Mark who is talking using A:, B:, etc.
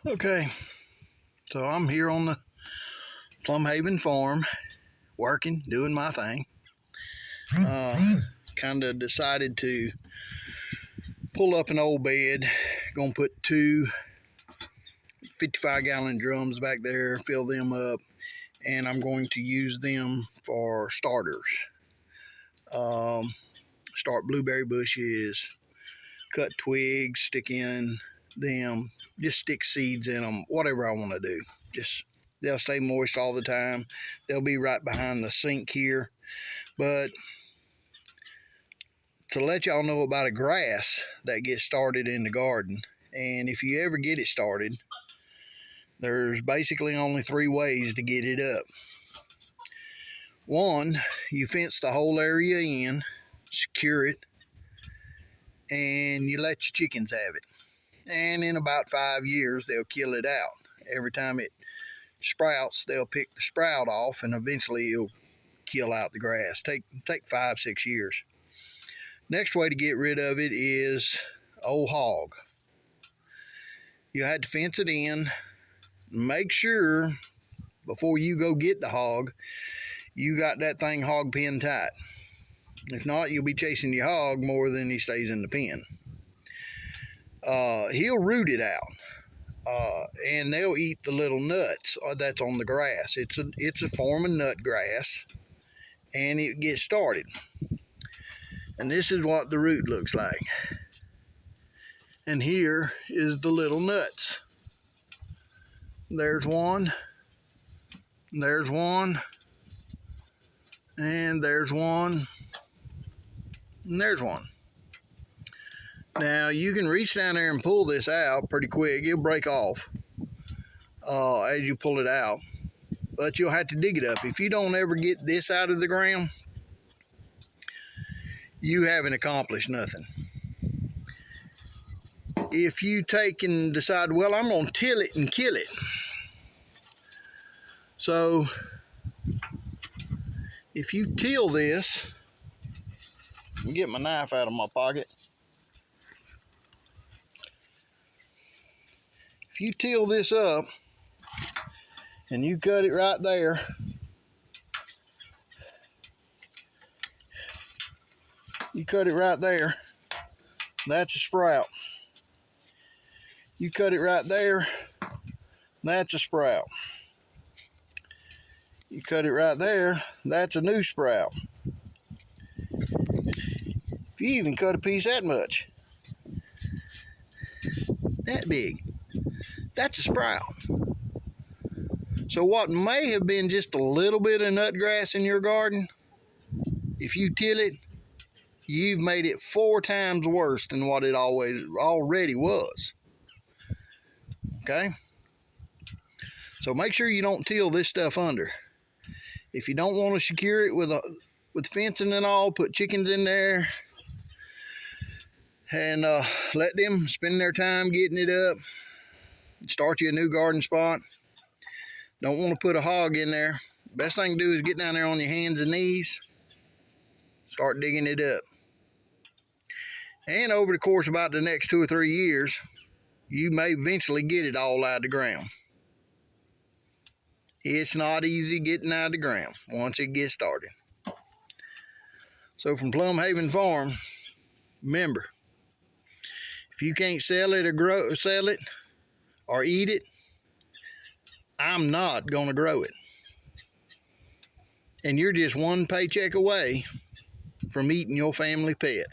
A: Okay, so I'm here on the Plum Haven farm, working, doing my thing. Kind of decided to pull up an old bed. Gonna put two 55-gallon drums back there, fill them up, and I'm going to use them for starters. Start blueberry bushes, cut twigs, stick in them, just stick seeds in them, whatever I want to do. They'll stay moist all the time. They'll be right behind the sink here. But to let y'all know about a grass that gets started in the garden, and if you ever get it started, there's basically only 3 ways to get it up. One, you fence the whole area in, secure it, and you let your chickens have it. And in about 5 years, they'll kill it out. Every time it sprouts, they'll pick the sprout off, and eventually it'll kill out the grass. Take 5-6 years. Next way to get rid of it is old hog. You had to fence it in. Make sure before you go get the hog, you got that thing hog pen tight. If not, you'll be chasing your hog more than he stays in the pen. He'll root it out, and they'll eat the little nuts that's on the grass. It's a form of nut grass, and it gets started. And this is what the root looks like. And here is the little nuts. There's one, there's one, and there's one, and there's one. Now you can reach down there and pull this out pretty quick. It'll break off as you pull it out, but you'll have to dig it up. If you don't ever get this out of the ground, you haven't accomplished nothing. If you take and decide, well, I'm going to till it and kill it. So if you till this, let me get my knife out of my pocket. If you till this up and you cut it right there, that's a sprout. You cut it right there, that's a sprout. You cut it right there, that's a new sprout. If you even cut a piece that much, that big, that's a sprout. So what may have been just a little bit of nut grass in your garden, if you till it, you've made it 4 times worse than what it already was. Okay? So make sure you don't till this stuff under. If you don't want to secure it with fencing and all, put chickens in there and let them spend their time getting it up. Start you a new garden spot. Don't want to put a hog in there. Best thing to do is get down there on your hands and knees. Start digging it up. And over the course of about the next 2 or 3 years, you may eventually get it all out of the ground. It's not easy getting out of the ground once it gets started. So from Plum Haven Farm, remember, if you can't sell it or eat it, I'm not going to grow it. And you're just one paycheck away from eating your family pet.